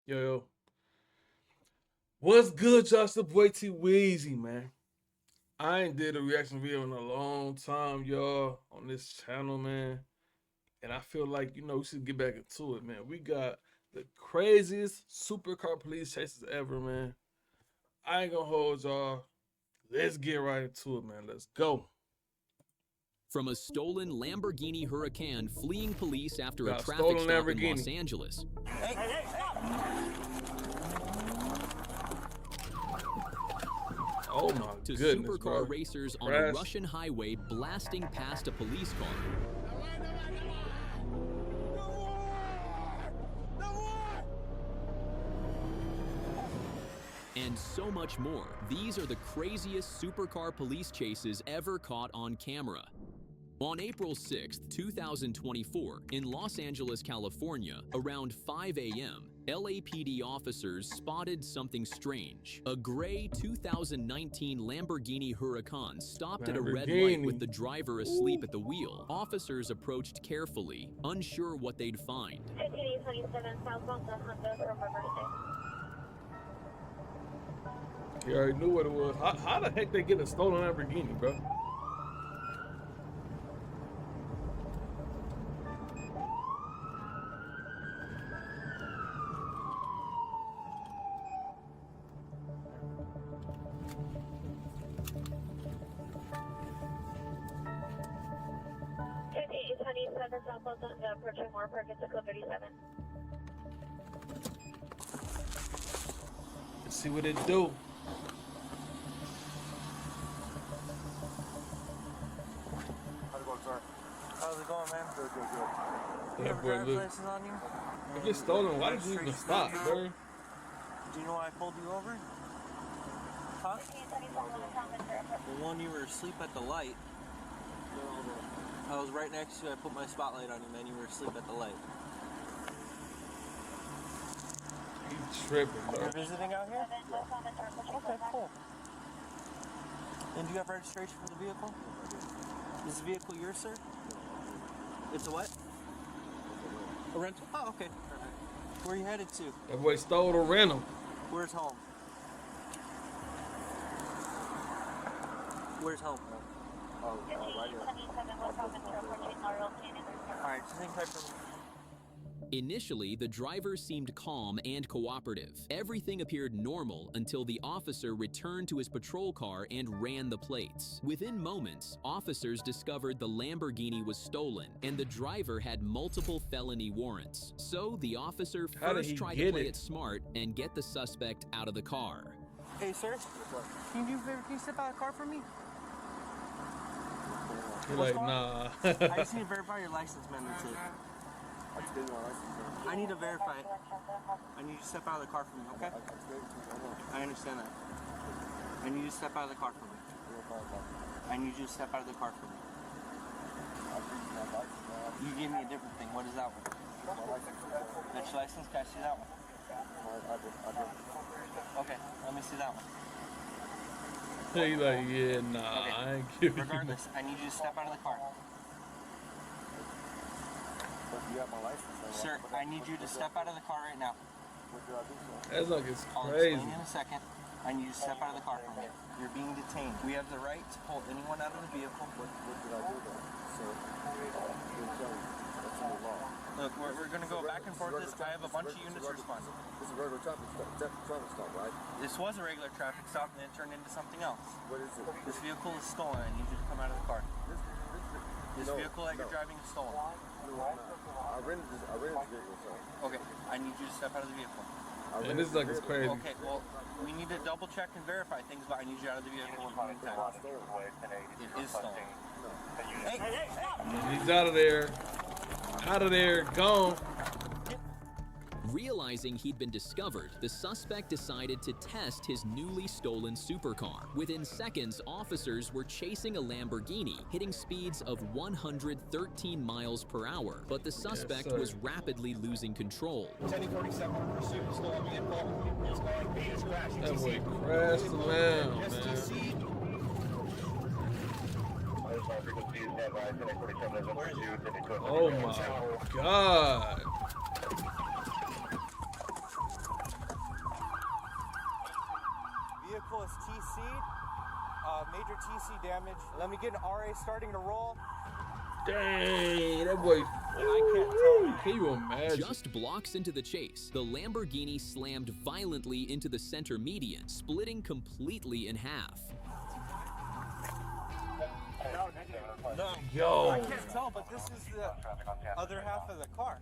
Yo, what's good, y'all? It's the boy T Weezy, man. I ain't did a reaction video in a long time, y'all, on this channel, man. And I feel like, we should get back into it, man. We got the craziest supercar police chases ever, man. I ain't gonna hold y'all. Let's get right into it, man. Let's go. From a stolen Lamborghini Huracan fleeing police after a Got a traffic stolen stop in Lamborghini. Los Angeles. Oh my To goodness, supercar bro. racers on Crash. a Russian highway blasting past a police car. And so much more. These are the craziest supercar police chases ever caught on camera. On April 6, 2024, in Los Angeles, California, around 5 a.m., LAPD officers spotted something strange. A gray 2019 Lamborghini Huracan stopped at a red light with the driver asleep at the wheel. Officers approached carefully, unsure what they'd find. 5827 southbound Honda from Riverside. You already knew what it was. How the heck they get a stolen Lamborghini, bro? Southbound Honda approaching Moore Park at 637. Let's see what it do. How's it going, man? Good. You That have a boy driver's look. license on you? If it's stolen, why did you even stop, bro? Do you know why I pulled you over? Huh? Well, when you were asleep at the light, I was right next to you. I put my spotlight on you, man. You were asleep at the light. He tripping, bro. You're visiting out here? Okay, cool. And do you have registration for the vehicle? Is the vehicle yours, sir? It's a what? A rental? Oh, okay. Perfect. Where are you headed to? That boy stole the rental. Where's home? Where's home? Alright, just hang tight for me. Initially, the driver seemed calm and cooperative. Everything appeared normal until the officer returned to his patrol car and ran the plates. Within moments, officers discovered the Lamborghini was stolen and the driver had multiple felony warrants. So the officer first tried to play it smart and get the suspect out of the car. Hey, sir. Can you do a favor? Can you step out of the car for me? You're like, nah. I just need to verify your license, man. That's it. I need to verify it. I need you to step out of the car for me, okay? I understand that. I need you to step out of the car for me. I need you to step out of the car for me. You gave me a different thing. What is that one? That's your license? Can I see that one? Okay, let me see that one. He's like, yeah, nah, Okay. I ain't giving you Regardless, I need you to step out of the car. Sir, I need you to step out of the car right now. That's like it's I'll crazy. explain in a second. I need you to step out of the car for me. You're being detained. We have the right to pull anyone out of the vehicle. Look, we're going to go back and forth. I have a bunch of units responding. This is a regular traffic stop, right? This was a regular traffic stop and then it turned into something else. What is it? This vehicle is stolen. I need you to come out of the car. This vehicle that you're driving is stolen. I rented this vehicle, sir. Okay, I need you to step out of the vehicle. And this is like it's crazy. Okay, well, we need to double check and verify things, but I need you out of the vehicle one point in time. It is stolen. Hey, stop! He's out of there. Out of there. Gone. Realizing he'd been discovered, the suspect decided to test his newly stolen supercar. Within seconds, officers were chasing a Lamborghini, hitting speeds of 113 miles per hour, but the suspect was rapidly losing control. 1047 pursuit, stolen vehicle. It's going B is crashed. That boy crashed the lamb, man. Oh my God. Major TC damage. Let me get an RA starting to roll. Dang, that boy. I can't tell. Can you imagine? Just blocks into the chase, the Lamborghini slammed violently into the center median, splitting completely in half. No, Yo. I can't tell, but this is the other half of the car.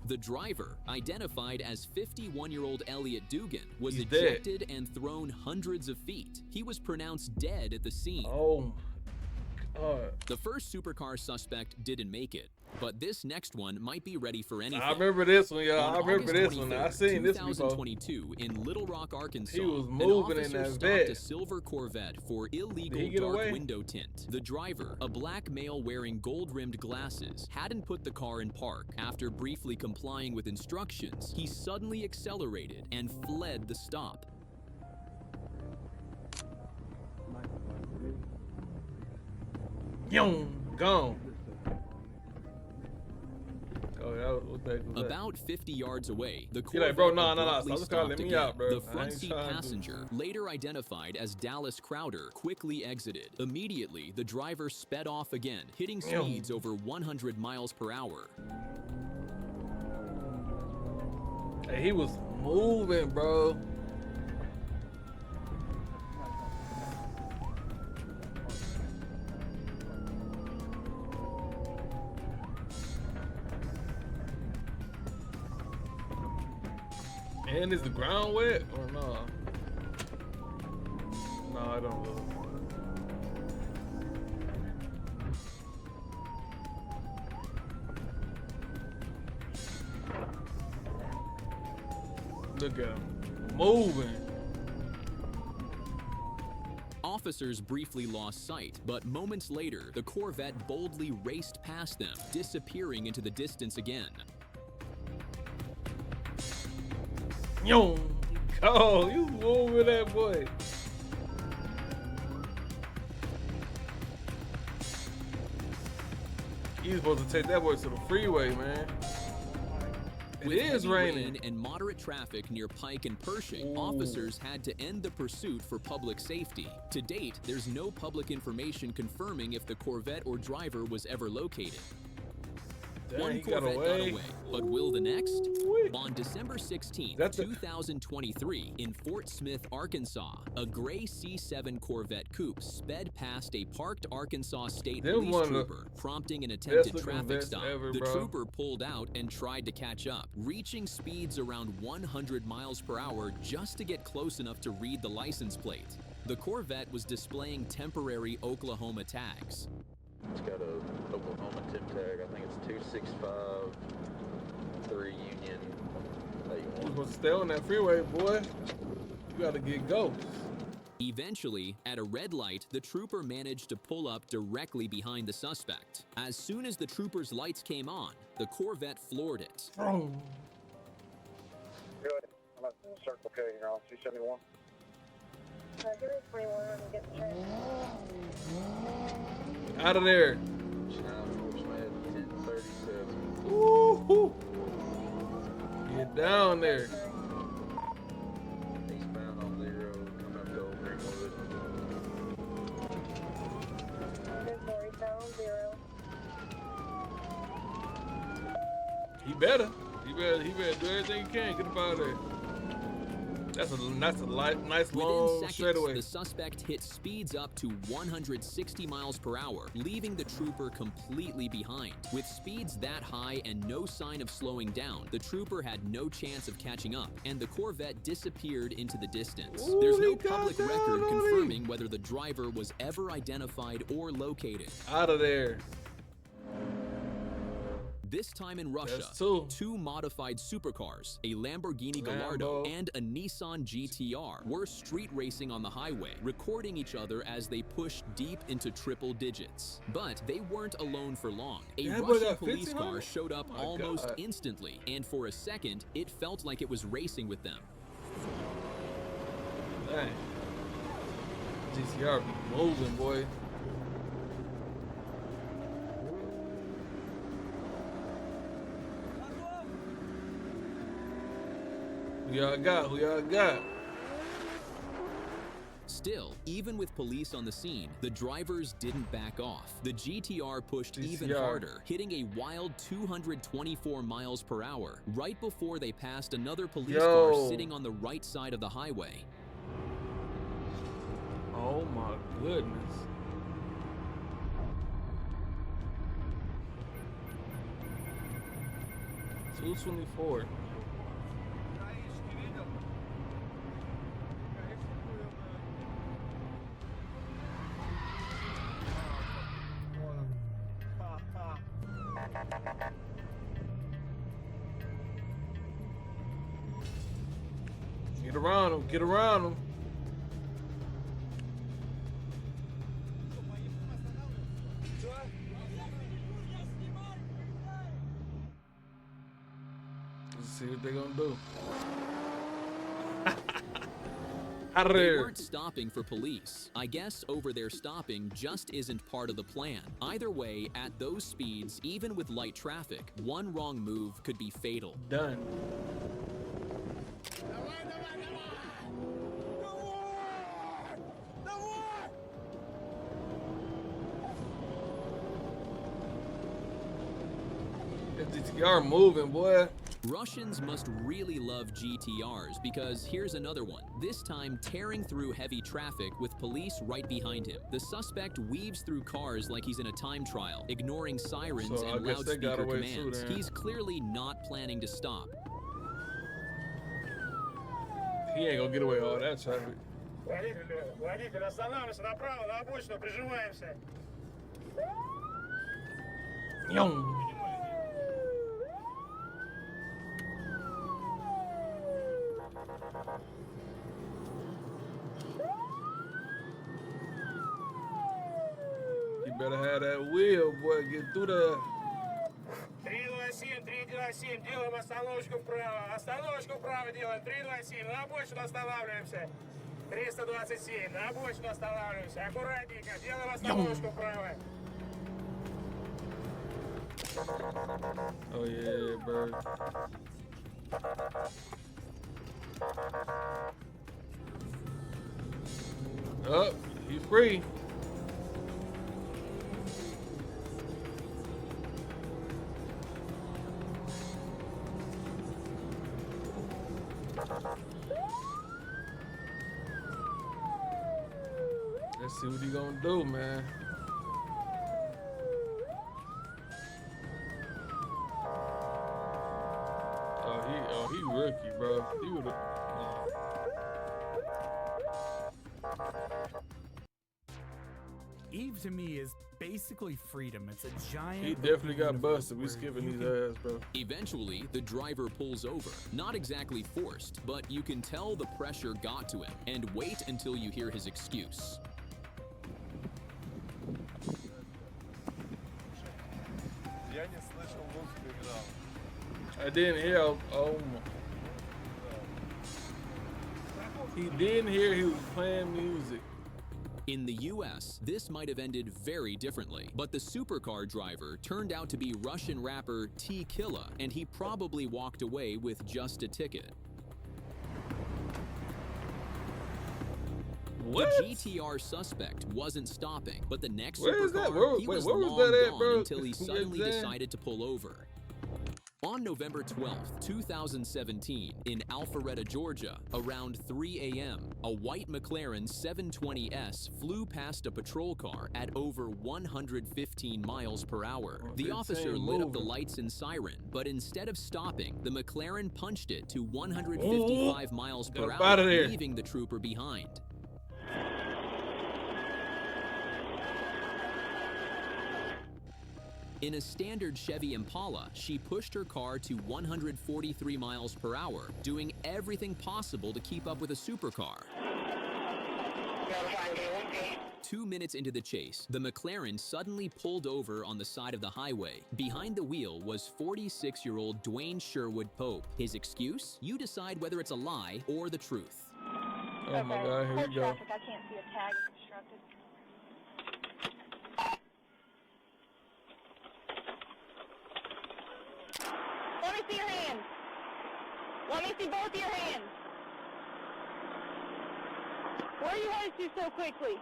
The driver, identified as 51-year-old Elliot Dugan, was He's dead. ejected and thrown hundreds of feet. He was pronounced dead at the scene. Oh my God. The first supercar suspect didn't make it, but this next one might be ready for anything. I remember this one, y'all. On I remember August this one. 23rd, I seen this before. 2022 in Little Rock, Arkansas. He was an moving in officer that stopped vet. a silver Corvette for Did he illegal get dark away? window tint. The driver, a black male wearing gold-rimmed glasses, hadn't put the car in park. After briefly complying with instructions, he suddenly accelerated and fled the stop. Young, gone. Oh, that was, what the heck was that? About 50 yards away, the He Corvette like, bro, nah, abruptly stop calling stopped me again. out, bro. The I front ain't seat trying to- passenger, later identified as Dallas Crowder, quickly exited. Immediately, the driver sped off again, hitting Ew. speeds over 100 miles per hour. Hey, he was moving, bro. And is the ground wet or no? No, I don't know. Look at him moving. Officers briefly lost sight, but moments later, the Corvette boldly raced past them, disappearing into the distance again. Yo, go! You moving that boy? You supposed to take that boy to the freeway, man. It With is heavy raining. rain and moderate traffic near Pike and Pershing, Ooh. officers had to end the pursuit for public safety. To date, there's no public information confirming if the Corvette or driver was ever located. Dang, One he got Corvette away. but will the next? Ooh-wee. On December 16, That's a- 2023, in Fort Smith, Arkansas, a gray C7 Corvette coupe sped past a parked Arkansas State Them Police one of the trooper, prompting an attempted looking traffic vets stop. ever, The bro. trooper pulled out and tried to catch up, reaching speeds around 100 miles per hour just to get close enough to read the license plate. The Corvette was displaying temporary Oklahoma tags. It's got a Oklahoma tip tag. I think it's 265 3 Union. You supposed to stay on that freeway, boy. You gotta get ghosts. Eventually, at a red light, the trooper managed to pull up directly behind the suspect. As soon as the trooper's lights came on, the Corvette floored it. Vroom. Good. I'm at Circle K here on C71. Give me 21 and get the train. Out of there. Fort Smith 1037. Woo-hoo. Get down there. Eastbound on 0, coming up to Old Greenwood. Good boy, sound 0. He better do everything he can. Get up out of there. That's a nice Within long seconds, straightaway. the suspect hit speeds up to 160 miles per hour, leaving the trooper completely behind. With speeds that high and no sign of slowing down, the trooper had no chance of catching up, and the Corvette disappeared into the distance. Ooh, There's no he got public down record on him. confirming whether the driver was ever identified or located. Out of there. This time in Russia, That's two. two modified supercars, a Lamborghini Gallardo Lambo. and a Nissan GTR, were street racing on the highway, recording each other as they pushed deep into triple digits. But they weren't alone for long. A That boy Russian got police 15 on car it? showed up Oh my almost God. instantly, and for a second, it felt like it was racing with them. Dang. GTR be moving, boy. Who y'all got? Still, even with police on the scene, the drivers didn't back off. The GTR pushed even GTR. harder, hitting a wild 224 miles per hour right before they passed another police car sitting on the right side of the highway. Oh my goodness. $224. Get around him, get around him. Let's see what they're gonna do. Out of They there. weren't stopping for police. I guess over there stopping just isn't part of the plan. Either way, at those speeds, even with light traffic, one wrong move could be fatal. Done. That GTR moving, boy. Russians must really love GTRs because here's another one, this time tearing through heavy traffic with police right behind him. The suspect weaves through cars like he's in a time trial, ignoring sirens So I and guess they got loudspeaker away too commands. then. He's clearly not planning to stop. He ain't gonna get away all that traffic. Водитель, останавливайся направо, на обочину, прижимаемся. Young. You better have that wheel, boy. Get through there. 327, 327, делаем остановочку вправо делаем, 327, на обочину останавливаемся. 327, на обочину останавливаемся, аккуратненько, делаем остановочку вправо. Oh yeah, bro. Up, he's free. Let's see what he gonna do, man. He rookie, bro. He would've. Eve to me is basically freedom. It's a giant. He definitely got universe busted. We where skipping you these can- ass, bro. Eventually, the driver pulls over. Not exactly forced, but you can tell the pressure got to him. And wait until you hear his excuse. I didn't hear. Oh my. He didn't hear he was playing music. In the US, this might have ended very differently, but the supercar driver turned out to be Russian rapper T-Killa, and he probably walked away with just a ticket. What? The GTR suspect wasn't stopping, but the next Where is that? supercar, Where- he wait, was where was long that at, gone bro? until he You know what suddenly I'm saying? decided to pull over. On November 12th, 2017, in Alpharetta, Georgia, around 3 a.m., a white McLaren 720S flew past a patrol car at over 115 miles per hour. The officer lit up the lights and siren, but instead of stopping, the McLaren punched it to 155 miles per Get up hour, outta there. leaving the trooper behind. In a standard Chevy Impala, she pushed her car to 143 miles per hour, doing everything possible to keep up with a supercar. 2 minutes into the chase, the McLaren suddenly pulled over on the side of the highway. Behind the wheel was 46-year-old Dwayne Sherwood Pope. His excuse? You decide whether it's a lie or the truth. Oh my God, here we go. Traffic, I can't see a tag constructed. Let me see your hands. Let me see both your hands. Where are you headed to so quickly?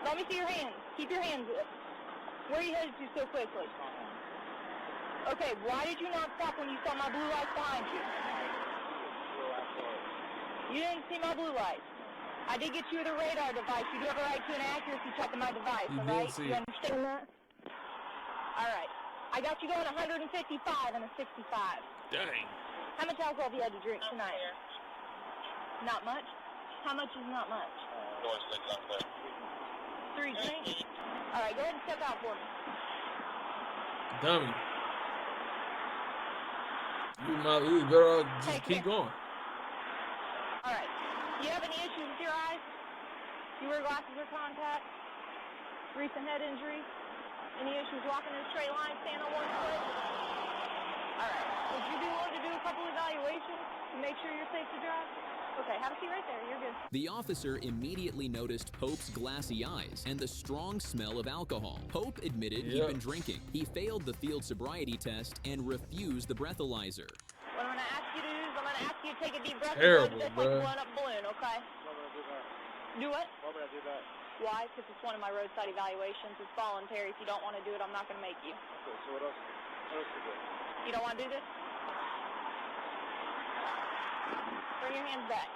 Let me see your hands. Keep your hands up. Where are you headed to so quickly? Okay, why did you not stop when you saw my blue lights behind you? You didn't see my blue lights. I did get you with a radar device. You do have a right to an accuracy check on my device, You all did right? see You it. understand that? All right. I got you going 155 and a 65. Dang. How much alcohol have you had to drink tonight? Not much? How much is not much? 3 drinks? All right, go ahead and step out for me. Dummy. You better just Take keep care. going. All right. Do you have any issues with your eyes? Do you wear glasses or contacts? Recent head injuries? Any issues walking in a straight line, standing on one foot? All right. Would you be willing to do a couple evaluations to make sure you're safe to drive? Okay, have a seat right there. You're good. The officer immediately noticed Pope's glassy eyes and the strong smell of alcohol. Pope admitted he'd Yep. been drinking. He failed the field sobriety test and refused the breathalyzer. What I'm going to ask you to do is I'm going to ask you to take a deep breath Terrible, and blow just like bruh. you blown up a balloon, okay? Do what? Why would I do that? Why? Because it's one of my roadside evaluations. It's voluntary. If you don't want to do it, I'm not going to make you. Okay, so what else you do? You don't want to do this? Bring your hands back.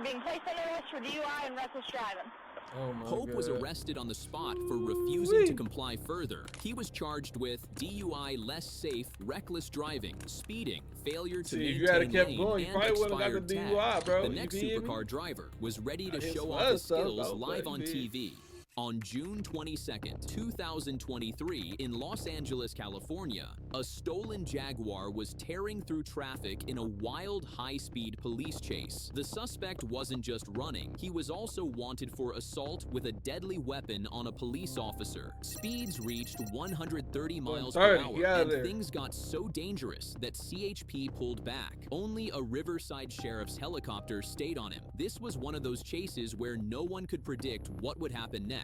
Being placed under arrest for DUI and reckless driving. Oh my Pope God. was arrested on the spot for refusing to comply further. He was charged with DUI, less safe, reckless driving, speeding, failure to See, if maintain you had kept lane, going, you and probably would've got the expired DUI, tags. bro. The You next feel me? supercar driver was ready to I guess show some off other his stuff skills about live that, on indeed. TV. On June 22nd, 2023, in Los Angeles, California, a stolen Jaguar was tearing through traffic in a wild, high-speed police chase. The suspect wasn't just running, he was also wanted for assault with a deadly weapon on a police officer. Speeds reached 130 miles per 130, hour, get out of and there. things got so dangerous that CHP pulled back. Only a Riverside Sheriff's helicopter stayed on him. This was one of those chases where no one could predict what would happen next.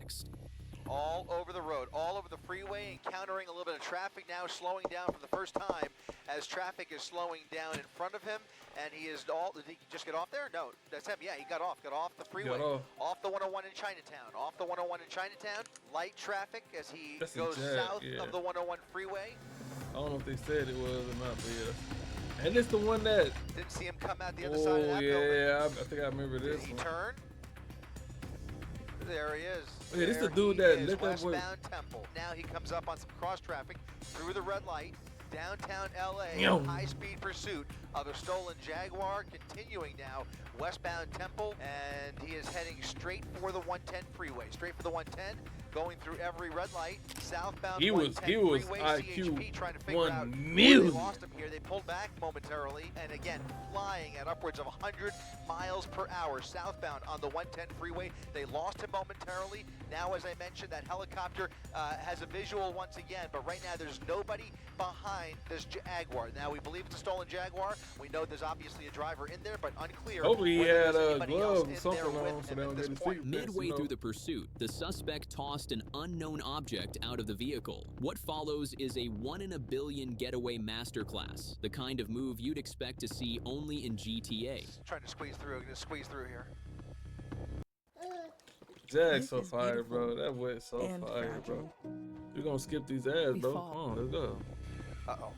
All over the road, all over the freeway, encountering a little bit of traffic now, slowing down for the first time as traffic is slowing down in front of him, and he is all, did he just get off there? No, that's him, yeah, he got off the freeway, off the 101 in Chinatown, off the 101 in Chinatown, light traffic as he That's a goes Jag, south yeah. of the 101 freeway. I don't know if they said it was or not, but yeah. And it's the one that. Didn't see him come out the other side of that building. yeah, I think I remember Did this he one. turn? There he is. Yeah, this the There dude he that is, lit that boy- westbound Temple. Now he comes up on some cross traffic through the red light, downtown LA, Yo. high-speed pursuit of a stolen Jaguar, continuing now westbound Temple, and he is heading straight for the 110 freeway, straight for the 110, going through every red light, southbound He was 110 freeway, IQ CHP trying to figure out 1 where they million. lost him here. They pulled back momentarily, and again, flying at upwards of 100 miles per hour southbound on the 110 freeway. They lost him momentarily. Now, as I mentioned, that helicopter has a visual once again, but right now there's nobody behind this Jaguar. Now, we believe it's a stolen Jaguar. We know there's obviously a driver in there, but unclear. Hopefully he whether had there's anybody else gloves or in there something with on so him they at don't this get his point. feet. Midway through the pursuit, the suspect tossed an unknown object out of the vehicle. What follows is a 1 in a billion getaway masterclass, the kind of move you'd expect to see only in GTA. Trying to squeeze through here. Jag's so fire, bro. That wet so fire, bro. We're gonna skip these ads, bro. Come on, let's go. Uh-oh.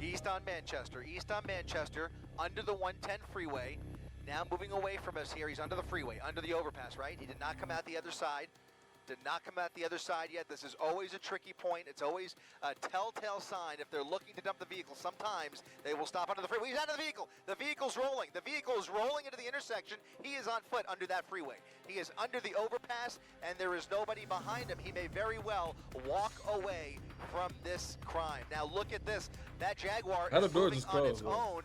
East on Manchester, under the 110 freeway. Now moving away from us here. He's under the freeway, under the overpass, right? He did not come out the other side. Did not come out the other side yet. This is always a tricky point. It's always a telltale sign. If they're looking to dump the vehicle, sometimes they will stop under the freeway. He's out of the vehicle. The vehicle's rolling. The vehicle is rolling into the intersection. He is on foot under that freeway. He is under the overpass, and there is nobody behind him. He may very well walk away from this crime. Now look at this. That Jaguar How the is door moving just on its closed, bro? own,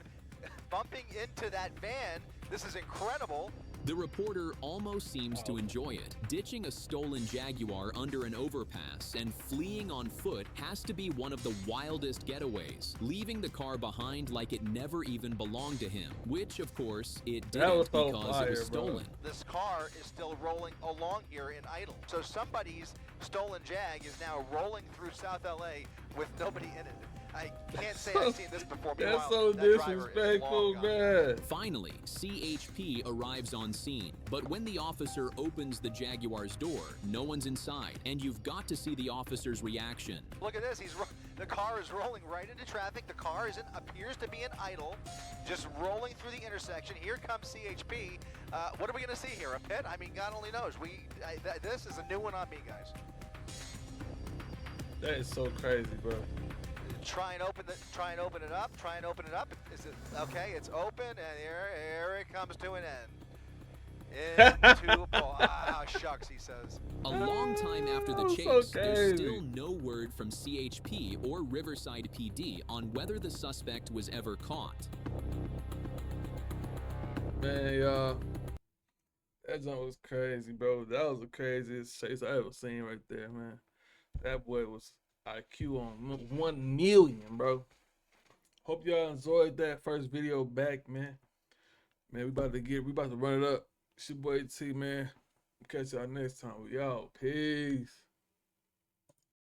bumping into that van. This is incredible. The reporter almost seems to enjoy it. Ditching a stolen Jaguar under an overpass and fleeing on foot has to be one of the wildest getaways, leaving the car behind like it never even belonged to him, which of course it That was didn't so because fire, it was stolen. This car is still rolling along here in idle. So somebody's stolen Jag is now rolling through South LA with nobody in it. I can't say I've seen this before. That's Meanwhile, so that driver is disrespectful, long gone. man. Finally, CHP arrives on scene, but when the officer opens the Jaguar's door, no one's inside, and you've got to see the officer's reaction. Look at this. The car is rolling right into traffic. The car appears to be in idle, just rolling through the intersection. Here comes CHP. What are we going to see here? A pit? I mean, God only knows. This is a new one on me, guys. That is so crazy, bro. Try and open it up. Is it okay? It's open, and here it comes to an end. Shucks, he says. A long time after the Oh, chase, so there's crazy. still no word from CHP or Riverside PD on whether the suspect was ever caught. Man, y'all, that jump was crazy, bro. That was the craziest chase I ever seen right there, man. That boy was IQ on 1 million, bro. Hope y'all enjoyed that first video back, man. Man, we about to run it up. It's your boy T, man. Catch y'all next time with y'all. Peace.